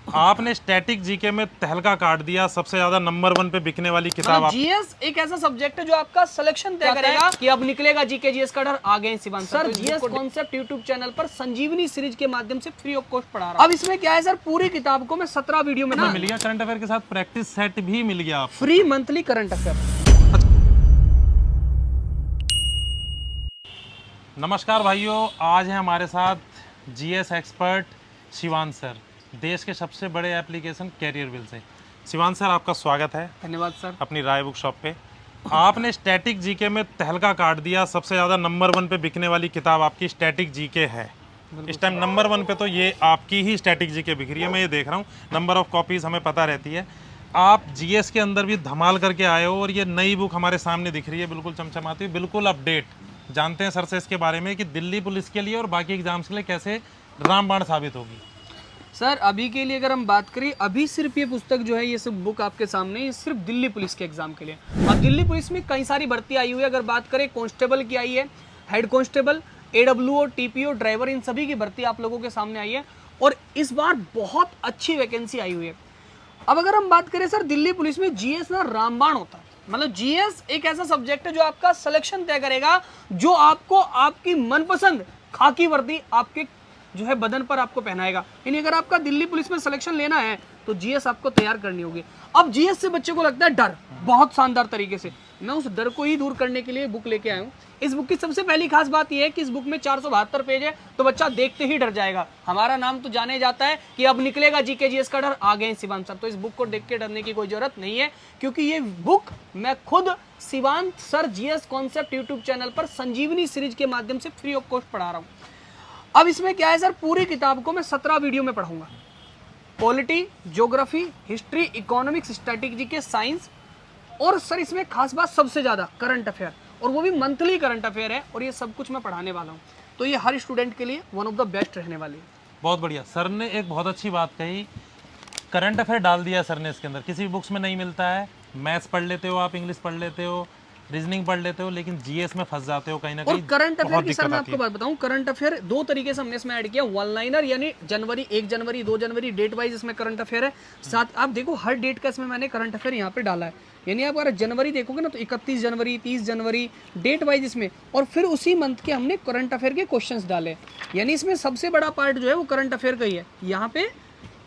आपने static GK में तहलका काट दिया, सबसे ज्यादा नंबर 1 पे बिकने वाली किताब आप... जीएस एक ऐसा सब्जेक्ट है जो आपका सिलेक्शन तय करेगा कि अब निकलेगा जीके जीएस का डर। आ गए Shivan sir, GS concept YouTube channel पर संजीवनी सीरीज के माध्यम से फ्री ऑफ कॉस्ट पढ़ा रहा हूं। अब इसमें क्या है सर, पूरी किताब को मैं 17 वीडियो में मिल गया, करंट अफेयर के साथ प्रैक्टिस सेट भी मिल गया, फ्री मंथली करंट अफेयर। नमस्कार भाइयों, आज है हमारे साथ जीएस एक्सपर्ट शिवान सर, देश के सबसे बड़े एप्लीकेशन कैरियर बिल से। शिवान सर, आपका स्वागत है। धन्यवाद सर। अपनी राय बुक शॉप पे आपने स्टैटिक जीके में तहलका काट दिया, सबसे ज़्यादा नंबर 1 पे बिकने वाली किताब आपकी स्टैटिक जीके है। इस टाइम नंबर 1 पे तो ये आपकी ही स्टैटिक जीके बिक रही है, मैं ये देख रहा हूँ। नंबर ऑफ कॉपीज़ हमें पता रहती है। आप जीएस के अंदर भी धमाल करके आए हो और ये नई बुक हमारे सामने दिख रही है, बिल्कुल चमचमाती हुई, बिल्कुल अपडेट। जानते हैं सर से इसके बारे में कि दिल्ली पुलिस के लिए और बाकी एग्जाम्स के लिए कैसे रामबाण साबित होगी। सर अभी के लिए अगर हम बात करें, अभी सिर्फ ये पुस्तक जो है, ये सब बुक आपके सामने, ये सिर्फ दिल्ली पुलिस के एग्जाम के लिए। और दिल्ली पुलिस में कई सारी भर्ती आई हुई है। अगर बात करें कांस्टेबल की आई है, हेड कांस्टेबल, एडब्ल्यूओ, टीपीओ, ड्राइवर, इन सभी की भर्ती आप लोगों के सामने आई है और इस बार बहुत अच्छी वैकेंसी आई हुई है। अब अगर हम बात करें सर, दिल्ली पुलिस में जीएस ना रामबाण होता है। मतलब जीएस एक ऐसा सब्जेक्ट है जो आपका सिलेक्शन तय करेगा, जो आपको आपकी मनपसंद खाकी वर्दी आपके जो है बदन पर आपको पहनाएगा। यानी अगर आपका दिल्ली पुलिस में सिलेक्शन लेना है तो जीएस आपको तैयार करनी होगी। अब जीएस से बच्चे को लगता है डर, बहुत शानदार तरीके से मैं उस डर को ही दूर करने के लिए बुक लेके आया हूँ। इस बुक की सबसे पहली खास बात यह है कि इस बुक में 472 पेज है, तो बच्चा देखते ही डर जाएगा। हमारा नाम तो जाने जाता है कि अब निकलेगा जीके जीएस का डर। आ गए शिवान सर, तो इस बुक को देख के डरने की कोई जरूरत नहीं है, क्योंकि ये बुक मैं खुद Shivan sir GS concept YouTube channel पर संजीवनी सीरीज के माध्यम से फ्री ऑफ कॉस्ट पढ़ा रहा हूँ। अब इसमें क्या है सर, पूरी किताब को मैं 17 वीडियो में पढ़ाऊंगा। Polity, geography, history, economics, strategy के साइंस, और सर इसमें खास बात सबसे ज्यादा करंट अफेयर, और वो भी मंथली करंट अफेयर है, और ये सब कुछ मैं पढ़ाने वाला हूँ। तो ये हर स्टूडेंट के लिए वन ऑफ द बेस्ट रहने वाली है। बहुत बढ़िया। सर ने एक बहुत अच्छी बात कही, करंट अफेयर डाल दिया सर ने इसके अंदर। किसी भी बुक्स में नहीं मिलता है। मैथ्स पढ़ लेते हो आप, इंग्लिश पढ़ लेते हो, रीजनिंग पढ़ लेते हो, लेकिन जीएस में फंस जाते हो कहीं ना कहीं। और करंट अफेयर की सर मैं आपको बात बताऊं, करंट अफेयर दो तरीके से हमने इसमें ऐड किया। वन लाइनर यानी जनवरी, 1 जनवरी, 2 जनवरी, डेट वाइज इसमें करंट अफेयर है। साथ आप देखो हर डेट का इसमें मैंने करंट अफेयर यहाँ पे डाला है। यानी आप अगर जनवरी देखोगे ना तो 31 जनवरी, 30 जनवरी, डेट वाइज इसमें, और फिर उसी मंथ के हमने करंट अफेयर के क्वेश्चंस डाले। यानी इसमें सबसे बड़ा पार्ट जो है वो करंट अफेयर का ही है। यहाँ पे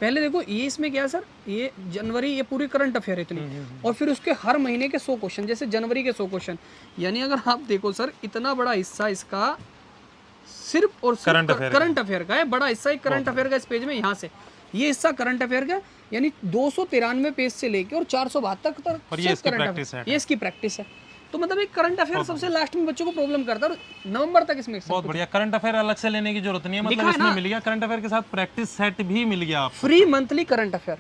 पहले देखो, ये इसमें क्या है सर, ये जनवरी, ये पूरी करंट अफेयर है इतनी, और फिर उसके हर महीने के 100 क्वेश्चन, जैसे जनवरी के 100 क्वेश्चन। यानी अगर आप देखो सर, इतना बड़ा हिस्सा इसका सिर्फ और सिर्फ करंट अफेयर का है। बड़ा हिस्सा एक करंट अफेयर का इस पेज में, यहाँ से ये हिस्सा करंट अफेयर का, यानी 293 पेज से लेके और 472 तक करंट अफेयर, ये इसकी प्रैक्टिस है। तो मतलब एक करंट अफेयर सबसे लास्ट में बच्चों को प्रॉब्लम करता है, नवंबर तक इसमें बहुत बढ़िया। करंट अफेयर अलग से लेने की जरूरत नहीं है, मतलब इसमें मिल गया। करंट अफेयर के साथ प्रैक्टिस सेट भी मिल गया आपको, फ्री मंथली करंट अफेयर।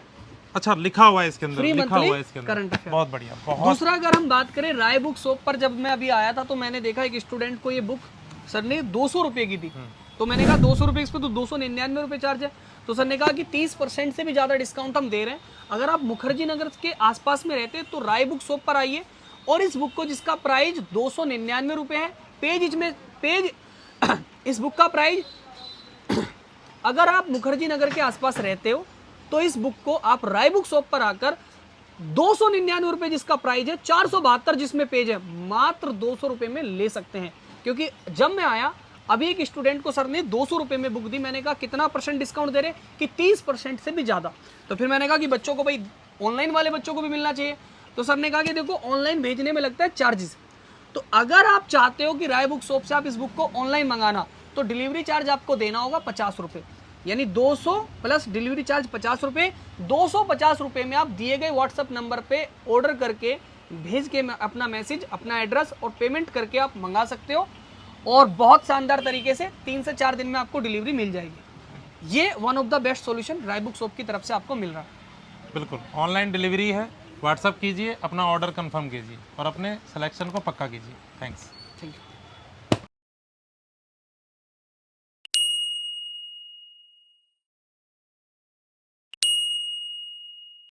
अच्छा, लिखा हुआ है इसके अंदर, फ्री लिखा हुआ है इसके अंदर, करंट अफेयर। बहुत बढ़िया। बहुत दूसरा, अगर हम बात करें राय बुक शॉप पर, जब मैं अभी आया था तो मैंने देखा एक स्टूडेंट को ये बुक सर ने 200 रुपए की दी। तो मैंने कहा 200 रुपए, इस पर तो 299 रुपए चार्ज है। तो सर ने कहा कि 30% से भी ज्यादा डिस्काउंट हम दे रहे हैं। अगर आप मुखर्जी नगर के आसपास में रहते हैं तो राय बुक शॉप पर आइए, और इस बुक को, जिसका प्राइस 299 रुपए है, पेज इस बुक का प्राइस, अगर आप मुखर्जी नगर के आसपास रहते हो तो इस बुक को आप राय बुक शॉप पर आकर 299 रुपए जिसका प्राइस है, 472 जिसमें पेज है, मात्र 200 रुपए में ले सकते हैं। क्योंकि जब मैं आया, अभी एक स्टूडेंट को सर ने 200 रुपए में बुक दी। मैंने कहा कितना % डिस्काउंट दे रहे, कि 30% से भी ज्यादा। तो फिर मैंने कहा कि बच्चों को, भाई ऑनलाइन वाले बच्चों को भी मिलना चाहिए। तो सर ने कहा कि देखो, ऑनलाइन भेजने में लगता है चार्जेस, तो अगर आप चाहते हो कि राय बुक शॉप से आप इस बुक को ऑनलाइन मंगाना, तो डिलीवरी चार्ज आपको देना होगा 50 रुपए। यानी 200 प्लस डिलीवरी चार्ज 50 रुपए। 250 रुपए में आप दिए गए व्हाट्सएप नंबर पे ऑर्डर करके भेज के अपना मैसेज, अपना एड्रेस और पेमेंट करके आप मंगा सकते हो, और बहुत शानदार तरीके से 3 से 4 दिन में आपको डिलीवरी मिल जाएगी। ये one of the best solution Rai book shop की तरफ से आपको मिल रहा है। बिल्कुल ऑनलाइन डिलीवरी है। व्हाट्सअप कीजिए, अपना ऑर्डर कंफर्म कीजिए और अपने सिलेक्शन को पक्का कीजिए। थैंक्स। Thank you.